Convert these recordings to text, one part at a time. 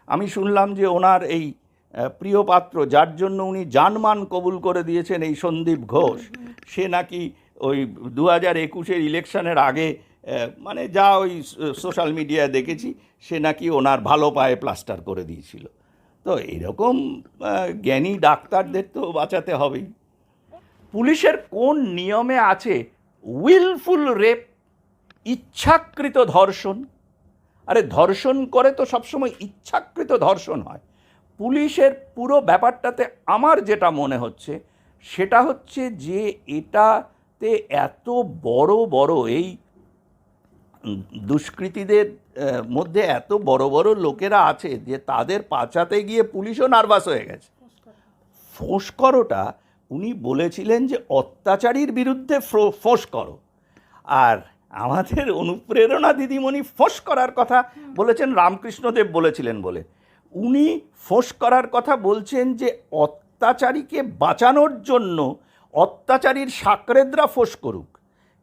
আমি শুনলাম যে ওনার এই প্রিয় পাত্র, যার জন্য উনি জানমান কবুল করে দিয়েছেন, এই সন্দীপ ঘোষ, সে নাকি ওই 2021-এর ইলেকশনের আগে মানে যা ওই সোশ্যাল মিডিয়ায় দেখেছি, সে নাকি ওনার ভালো পায়ে প্লাস্টার করে দিয়েছিল। তো এরকম জ্ঞানী ডাক্তারদের তো বাঁচাতে হবেই। পুলিশের কোন নিয়মে আছে উইলফুল রেপ, ইচ্ছাকৃত ধর্ষণ? আরে ধর্ষণ করে তো সবসময় ইচ্ছাকৃত ধর্ষণ হয়। পুলিশের পুরো ব্যাপারটাতে আমার যেটা মনে হচ্ছে সেটা হচ্ছে যে এটাতে এত বড় বড় এই দুষ্কৃতীদের মধ্যে এত বড় বড় লোকেরা আছে যে তাদের বাঁচাতে গিয়ে পুলিশও নার্ভাস হয়ে গেছে। ফোঁস করোটা উনি বলেছিলেন যে অত্যাচারীর বিরুদ্ধে ফোঁস করো, আর আমাদের অনুপ্রেরণা দিদিমণি ফোঁস করার কথা বলেছেন রামকৃষ্ণদেব বলেছিলেন বলে। উনি ফোঁস করার কথা বলছেন যে অত্যাচারীকে বাঁচানোর জন্য অত্যাচারীর সাকরেদরা ফোঁস করুক,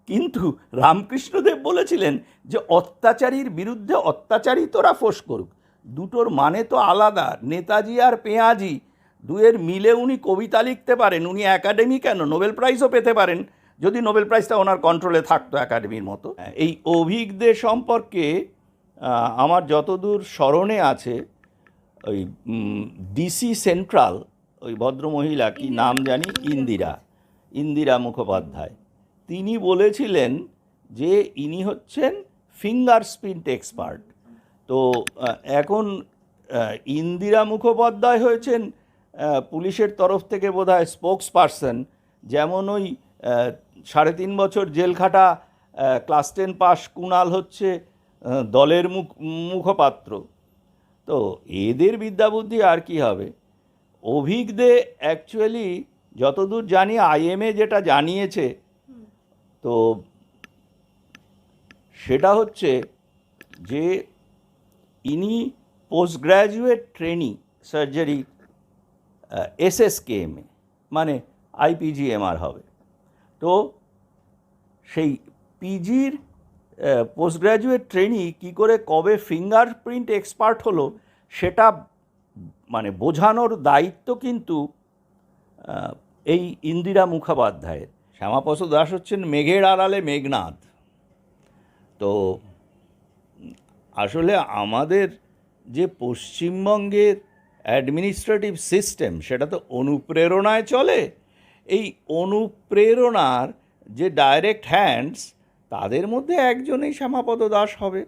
কিন্তু রামকৃষ্ণদেব বলেছিলেন যে অত্যাচারীর বিরুদ্ধে অত্যাচারী তোরা ফোঁস করুক। দুটোর মানে তো আলাদা। নেতাজি আর পেঁয়াজি দুয়ের মিলে উনি কবিতা লিখতে পারেন, উনি একাডেমি কেন নোবেল প্রাইজও পেতে পারেন যদি নোবেল প্রাইজটা ওনার কন্ট্রোলে থাকতো একাডেমির মতো। এই অভিক দে সম্পর্কে আমার যতদূর স্মরণে আছে, ওই ডিসি সেন্ট্রাল ওই ভদ্রমহিলা, কি নাম জানি, ইন্দিরা মুখোপাধ্যায়, তিনি বলেছিলেন যে ইনি হচ্ছেন ফিঙ্গারপ্রিন্ট এক্সপার্ট। তো এখন ইন্দিরা মুখোপাধ্যায় হয়েছেন পুলিশের তরফ থেকে বোধহয় স্পোক্স পারসন, যেমন ওই 3.5 বছর জেল খাটা ক্লাস 10 পাস কুণাল হচ্ছে দলের মুখপাত্র। তো এদের বিদ্যাবুদ্ধি আর কি হবে। অভিক দে অ্যাকচুয়ালি যতদূর জানি IMA যেটা জানিয়েছে, তো সেটা হচ্ছে যে ইনি post graduate trainee surgery SSKM, মানে IPGMR হবে। তো সেই পিজির পোস্ট গ্র্যাজুয়েট ট্রেনি কী করে কবে ফিঙ্গারপ্রিন্ট এক্সপার্ট হলো সেটা মানে বোঝানোর দায়িত্ব কিন্তু এই ইন্দিরা মুখোপাধ্যায়ের। শ্যামাপ্রসাদ দাস হচ্ছেন মেঘের আড়ালে মেঘনাদ। তো আসলে আমাদের যে পশ্চিমবঙ্গের অ্যাডমিনিস্ট্রেটিভ সিস্টেম সেটা তো অনুপ্রেরণায় চলে। এই অনুপ্রেরণার যে ডাইরেক্ট হ্যান্ডস, তাদের মধ্যে একজনই শ্যামাপদ দাস হবে,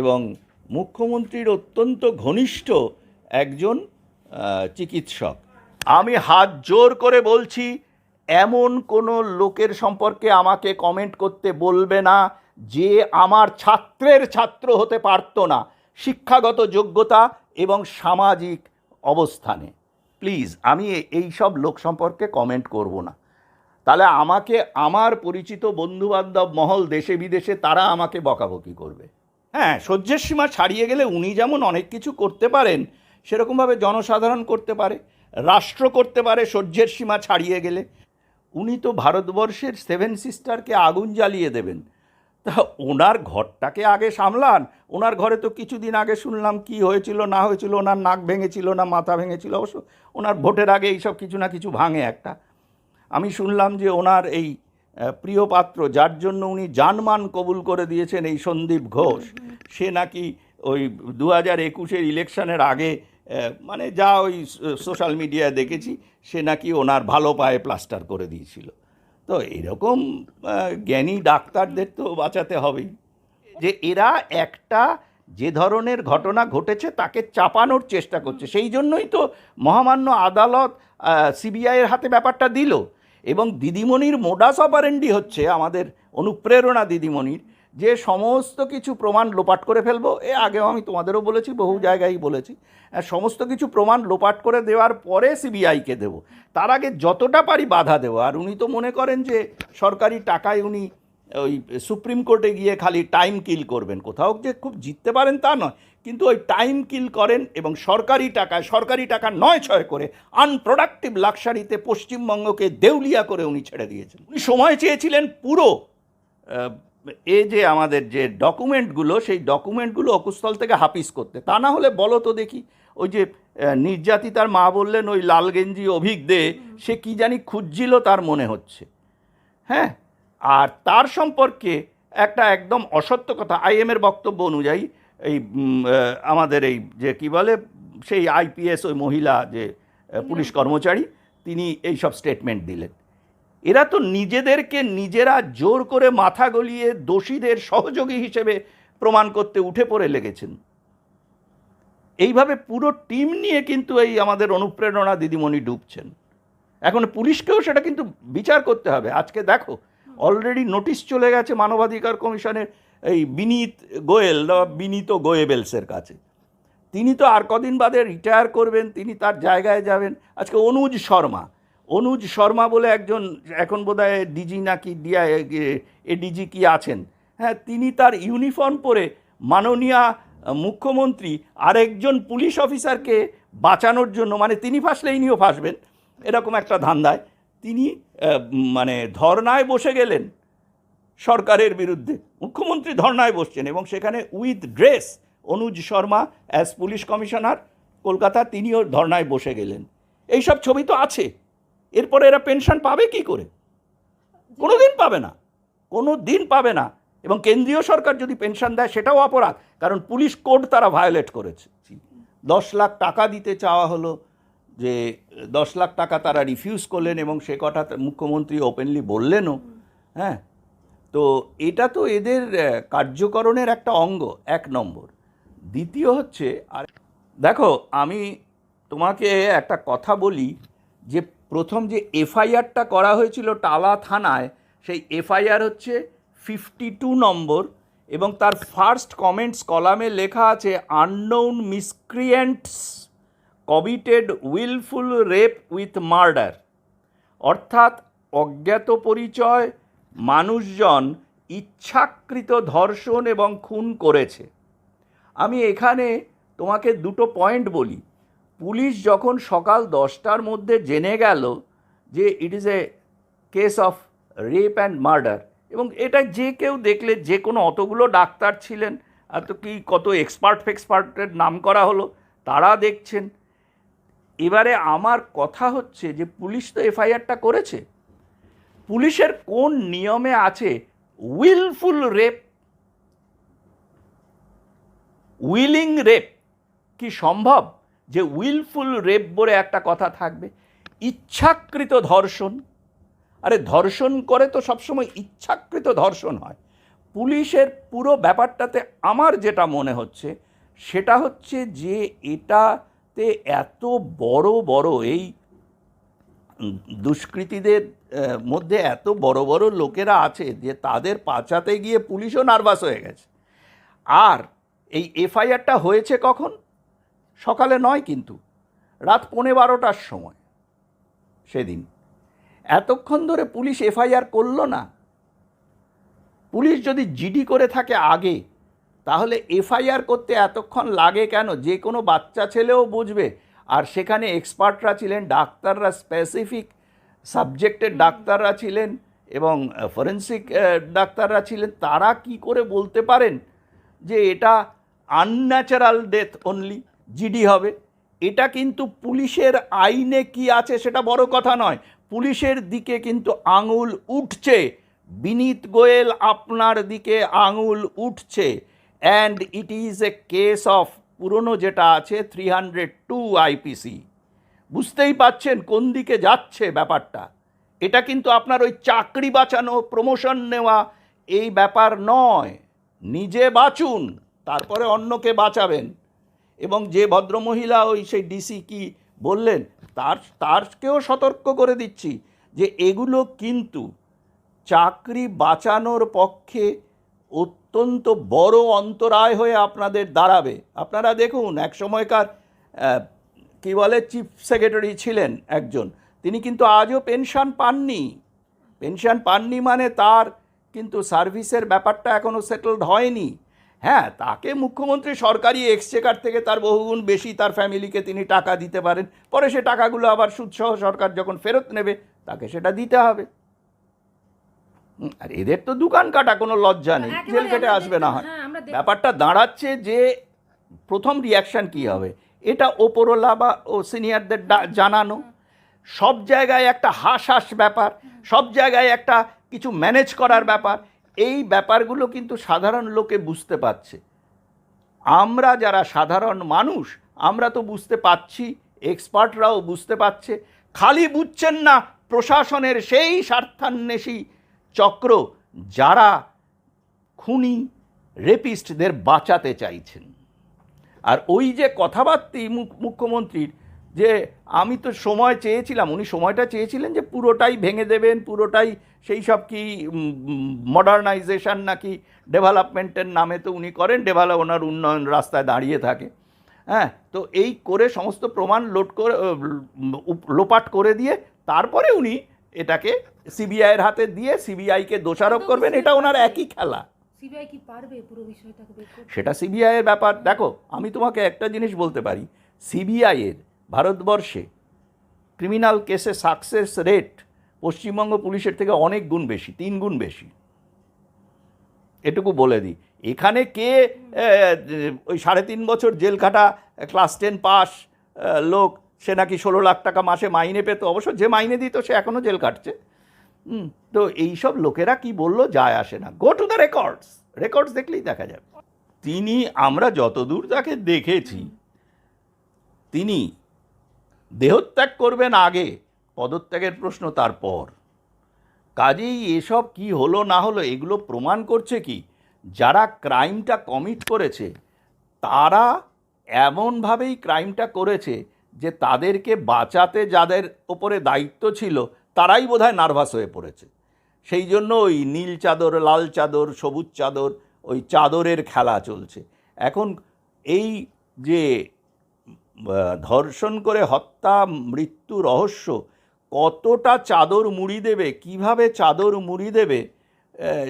এবং মুখ্যমন্ত্রীর অত্যন্ত ঘনিষ্ঠ একজন চিকিৎসক। আমি হাত জোর করে বলছি, এমন কোনো লোকের সম্পর্কে আমাকে কমেন্ট করতে বলবে না যে আমার ছাত্রের ছাত্র হতে পারতো না শিক্ষাগত যোগ্যতা এবং সামাজিক অবস্থানে। প্লিজ, আমি এই সব লোক সম্পর্কে কমেন্ট করব না। তাহলে আমাকে আমার পরিচিত বন্ধুবান্ধব মহল দেশে বিদেশে তারা আমাকে বকাবকি করবে। হ্যাঁ, সহ্যের সীমা ছাড়িয়ে গেলে উনি যেমন অনেক কিছু করতে পারেন, সেরকমভাবে জনসাধারণ করতে পারে, রাষ্ট্র করতে পারে সহ্যের সীমা ছাড়িয়ে গেলে। উনি তো ভারতবর্ষের 7 সিস্টারকে আগুন জ্বালিয়ে দেবেন, তা ওনার ঘরটাকে আগে সামলান। ওনার ঘরে তো কিছুদিন আগে শুনলাম কি হয়েছিল না হয়েছিল, ওনার নাক ভেঙেছিল না মাথা ভেঙেছিল, অবশ্য ওনার ভোটের আগে এইসব কিছু না কিছু ভাঙে একটা। আমি শুনলাম যে ওনার এই প্রিয় পাত্র, যার জন্য উনি জানমান কবুল করে দিয়েছেন, এই সন্দীপ ঘোষ, সে নাকি ওই 2021-এর ইলেকশনের আগে মানে যা ওই সোশ্যাল মিডিয়ায় দেখেছি, সে নাকি ওনার ভালো পায়ে প্লাস্টার করে দিয়েছিল। তো এরকম জ্ঞানী ডাক্তারদের তো বাঁচাতে হবেই। যে এরা একটা যে ধরনের ঘটনা ঘটেছে তাকে চাপানোর চেষ্টা করছে, সেই জন্যই তো মহামান্য আদালত CBI-এর হাতে ব্যাপারটা দিল। এবং দিদিমণির মোডাস অপারেন্ডি হচ্ছে, আমাদের অনুপ্রেরণা দিদিমণির, যে সমস্ত কিছু প্রমাণ লোপাট করে ফেলবো। আগেও আমি তোমাদেরও বলেছি, বহু জায়গায় বলেছি, সমস্ত কিছু প্রমাণ লোপাট করে দেওয়ার পরে CBI-কে দেবো, তার আগে যতটা পারি বাধা দেবো। আর উনি তো মনে করেন যে সরকারি টাকায় উনি ওই সুপ্রিম কোর্টে গিয়ে খালি টাইম কিল করবেন। কোথাও যে খুব জিততে পারেন তা নয়, কিন্তু ওই টাইম কিল করেন এবং সরকারি টাকা নয় ছয় করে আনপ্রোডাক্টিভ লাক্সারিতে পশ্চিমবঙ্গকে দেউলিয়া করে উনি ছেড়ে দিয়েছেন। উনি সময় চেয়েছিলেন পুরো যে আমাদের যে ডকুমেন্টগুলো, সেই ডকুমেন্টগুলো অকুস্থল থেকে হাফিস করতে। তা না হলে বলো তো দেখি, ওই যে নির্যাতিতার মা বললেন ওই লাল গেঞ্জি অভিক দে, সে কি জানি খুঁজছিল তার মনে হচ্ছে। হ্যাঁ, আর তার সম্পর্কে একটা একদম অসত্য কথা, আইএমের বক্তব্য অনুযায়ী এই আমাদের এই যে কি বলে সেই আইপিএস ওই মহিলা যে পুলিশ কর্মচারী, তিনি এই সব স্টেটমেন্ট দিলেন। এরা তো নিজেদেরকে নিজেরা জোর করে মাথা গলিয়ে দোষীদের সহযোগী হিসেবে প্রমাণ করতে উঠে পড়ে লেগেছেন। এইভাবে পুরো টিম নিয়ে কিন্তু এই আমাদের অনুপ্রেরণা দিদিমণি ডুবছেন। এখন পুলিশকেও সেটা কিন্তু বিচার করতে হবে। আজকে দেখো অলরেডি নোটিশ চলে গেছে মানবাধিকার কমিশনের এই বিনীত গোয়েল বা বিনীত গোয়েবেলসের কাছে। তিনি তো আর কদিন বাদে রিটায়ার করবেন, তিনি তার জায়গায় যাবেন। আজকে অনুজ শর্মা বলে একজন, এখন বোধহয় ডিজি নাকি এডিজি কি আছেন, হ্যাঁ, তিনি তার ইউনিফর্ম পরে মাননীয় মুখ্যমন্ত্রী আরেকজন পুলিশ অফিসারকে বাঁচানোর জন্য, মানে তিনি ফাঁসলে ইনিও ফাঁসবেন এরকম একটা ধান্দায় তিনি মানে ধর্নায় বসে গেলেন সরকারের বিরুদ্ধে। মুখ্যমন্ত্রী ধর্নায় বসছেন এবং সেখানে with dress Anuj Sharma as police commissioner Kolkata, তিনিও ধর্নায় বসে গেলেন। এইসব ছবি তো আছে। এরপরে এরা পেনশন পাবে কি করে? কোনো দিন পাবে না, কোনো দিন পাবে না। এবং কেন্দ্রীয় সরকার যদি পেনশন দেয় সেটাও অপরাধ, কারণ পুলিশ কোড তারা ভায়োলেট করেছে। 10 লাখ টাকা দিতে চাওয়া হলো, যে 10 লাখ টাকা তারা রিফিউজ করলেন এবং সে কথা মুখ্যমন্ত্রী ওপেনলি বললেনও। হ্যাঁ, তো এটা তো এদের কার্যকরণের একটা অঙ্গ, 1 নম্বর। দ্বিতীয় হচ্ছে, আর দেখো আমি তোমাকে একটা কথা বলি, যে প্রথম যে এফআইআরটা করা হয়েছিল টালা থানায়, সেই এফআইআর হচ্ছে 52 নম্বর এবং তার ফার্স্ট কমেন্টস কলামে লেখা আছে unknown miscreants committed wilful rape with murder, অর্থাৎ অজ্ঞাত পরিচয় মানুষজন ইচ্ছাকৃত ধর্ষণ এবং খুন করেছে। আমি এখানে তোমাকে 2টো পয়েন্ট বলি। পুলিশ যখন সকাল 10টার মধ্যে জেনে গেল যে it is a case of rape and murder, এবং এটা যে কেউ দেখলে, যে কোনো অতগুলো ডাক্তার ছিলেন, এত কি কত এক্সপার্টের নাম করা হলো, তারা দেখছেন। এবারে আমার কথা হচ্ছে যে পুলিশ তো এফআইআরটা করেছে, পুলিশের কোন নিয়মে আছে উইলফুল রেপ? উইলিং রেপ কি সম্ভব যে উইলফুল রেপ বলে একটা কথা থাকবে? ইচ্ছাকৃত ধর্ষণ, আরে ধর্ষণ করে তো সবসময় ইচ্ছাকৃত ধর্ষণ হয়। পুলিশের পুরো ব্যাপারটাতে আমার যেটা মনে হচ্ছে সেটা হচ্ছে যে এটাতে এত বড় বড় এই দুষ্কৃতীদের মধ্যে এত বড় বড় লোকেরা আছে যে তাদের বাঁচাতে গিয়ে পুলিশও নার্ভাস হয়ে গেছে। আর এই এফআইআরটা হয়েছে কখন? সকালে নয়, কিন্তু রাত 11:15টার সময়। সেদিন এতক্ষণ ধরে পুলিশ এফআইআর করলো না। পুলিশ যদি জিডি করে থাকে আগে, তাহলে এফআইআর করতে এতক্ষণ লাগে কেন? যে কোনো বাচ্চা ছেলেও বুঝবে। আর সেখানে এক্সপার্টরা ছিলেন, ডাক্তাররা, স্পেসিফিক সাবজেক্টের ডাক্তাররা ছিলেন এবং ফরেন্সিক ডাক্তাররা ছিলেন। তারা কি করে বলতে পারেন যে এটা আনন্যাচারাল ডেথ অনলি, জিডি হবে? এটা কিন্তু পুলিশের আইনে কি আছে সেটা বড় কথা নয়, পুলিশের দিকে কিন্তু আঙুল উঠছে। বিনীত গোয়েল আপনার দিকে আঙুল উঠছে। And it is a case of, পুরনো যেটা আছে 302 আইপিসি। বুঝতেই পাচ্ছেন কোন দিকে যাচ্ছে ব্যাপারটা। এটা কিন্তু আপনার ওই চাকরি বাঁচানো, প্রমোশন নেওয়া এই ব্যাপার নয়। নিজে বাঁচুন, তারপরে অন্যকে বাঁচাবেন। এবং যে ভদ্রমহিলা ওই সেই ডিসি কি বললেন, তারকেও সতর্ক করে দিচ্ছি যে এগুলো কিন্তু চাকরি বাঁচানোর পক্ষে অত্যন্ত বড় অন্তরায় হয়ে আপনাদের দাঁড়াবে। আপনারা দেখুন, এক সময়কার কি বলে চিফ সেক্রেটারি ছিলেন একজন, তিনি কিন্তু আজও পেনশন পাননি। পেনশন পাননি মানে তার কিন্তু সার্ভিসের ব্যাপারটা এখনও সেটেলড হয়নি। হ্যাঁ, তাকে মুখ্যমন্ত্রী সরকারি এক্সচেকার থেকে তার বহুগুণ বেশি তার ফ্যামিলিকে তিনি টাকা দিতে পারেন। পরে সে টাকাগুলো আবার সুদসহ সরকার যখন ফেরত নেবে তাকে সেটা দিতে হবে। আর এদের তো দোকান কাটা, কোনো লজ্জা নেই, জেল একেবারে কেটে আমরা আসবে না হয়। হ্যাঁ আমরা ব্যাপারটা দাঁড়াচ্ছে যে প্রথম রিয়াকশান কী হবে, এটা ওপরওয়ালা বা ও সিনিয়রদের জানানো। সব জায়গায় একটা হাস হাস ব্যাপার, সব জায়গায় একটা কিছু ম্যানেজ করার ব্যাপার। এই ব্যাপারগুলো কিন্তু সাধারণ লোকে বুঝতে পারছে। আমরা যারা সাধারণ মানুষ আমরা তো বুঝতে পারছি, এক্সপার্টরাও বুঝতে পারছে। খালি বুঝছেন না প্রশাসনের সেই স্বার্থান্বেষী চক্র যারা খুনি রেপিস্টদের বাঁচাতে চাইছেন। আর ওই যে কথাবার্তি মুখ্যমন্ত্রীর, যে আমি তো সময় চেয়েছিলাম, উনি সময়টা চেয়েছিলেন যে পুরোটাই ভেঙে দেবেন, পুরোটাই সেই সব কি মডার্নাইজেশন নাকি ডেভেলপমেন্টের নামে তো উনি করেন, ওনার উন্নয়ন রাস্তায় দাঁড়িয়ে থাকে। হ্যাঁ, তো এই করে সমস্ত প্রমাণ লোপাট করে দিয়ে তারপরে উনি এটাকে সিবিআইয়ের হাতে দিয়ে সিবিআইকে দোষারোপ করবেন, এটা ওনার একই খেলা। সিবিআই কি পারবে পুরো বিষয়টাকে বের করতে? সেটা সিবিআইয়ের ব্যাপার। দেখো, আমি তোমাকে একটা জিনিস বলতে পারি, সিবিআইয়ের ভারতবর্ষে ক্রিমিনাল কেসে সাকসেস রেট পশ্চিমবঙ্গ পুলিশের থেকে অনেক গুণ বেশি, 3 গুণ বেশি, এটুকু বলে দিই। এখানে কে ওই 3.5 বছর জেল খাটা ক্লাস 10 পাস লোক, সে নাকি 16 লাখ টাকা মাসে মাইনে পেত, অবশ্য যে মাইনে দিত সে এখনও জেল কাটছে। তো এইসব লোকেরা কি বললো যায় আসে না, গো টু দ্য রেকর্ডস দেখলেই দেখা যাবে। তিনি, আমরা যতদূর তাকে দেখেছি, তিনি দেহত্যাগ করবেন আগে, পদত্যাগের প্রশ্ন তারপর। কাজেই এসব কি হলো না হলো এগুলো প্রমাণ করছে কি, যারা ক্রাইমটা কমিট করেছে তারা এমনভাবেই ক্রাইমটা করেছে যে তাদেরকে বাঁচাতে যাদের ওপরে দায়িত্ব ছিল তারাই বোধহয় নার্ভাস হয়ে পড়েছে। সেই জন্য ওই নীল চাদর, লাল চাদর, সবুজ চাদর, ওই চাদরের খেলা চলছে এখন। এই যে ধর্ষণ করে হত্যা, মৃত্যু রহস্য, কতটা চাদর মুড়ি দেবে, কিভাবে চাদর মুড়ি দেবে,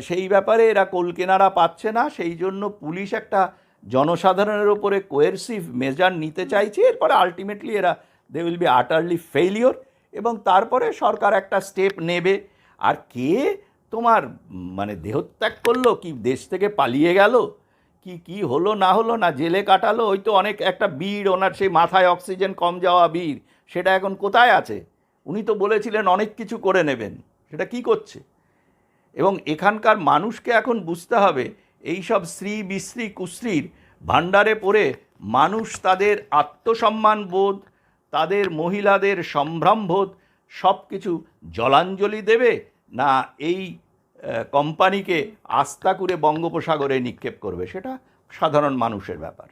সেই ব্যাপারে এরা কোলকেনারা পাচ্ছে না। সেই জন্য পুলিশ একটা জনসাধারণের ওপরে কোয়েরসিভ মেজার নিতে চাইছে, এরপরে আলটিমেটলি এরা they will be utterly failure, এবং তারপরে সরকার একটা স্টেপ নেবে। আর কে তোমার মানে দেহত্যাগ করলো, কি দেশ থেকে পালিয়ে গেল, কি হলো না হলো, না জেলে কাটালো, ওই তো অনেক একটা বীর, ওনার সেই মাথায় অক্সিজেন কম যাওয়া বীর, সেটা এখন কোথায় আছে? উনি তো বলেছিলেন অনেক কিছু করে নেবেন, সেটা কি করছে? এবং এখানকার মানুষকে এখন বুঝতে হবে, এই সব শ্রী বিশ্রী কুশ্রীর ভাণ্ডারে পড়ে মানুষ তাদের আত্মসম্মান বোধ, তাদের মহিলাদের সম্ভ্রমবোধ সব কিছু জলাঞ্জলি দেবে, না এই কোম্পানিকে আস্থা করে বঙ্গোপসাগরে নিক্ষেপ করবে, সেটা সাধারণ মানুষের ব্যাপার।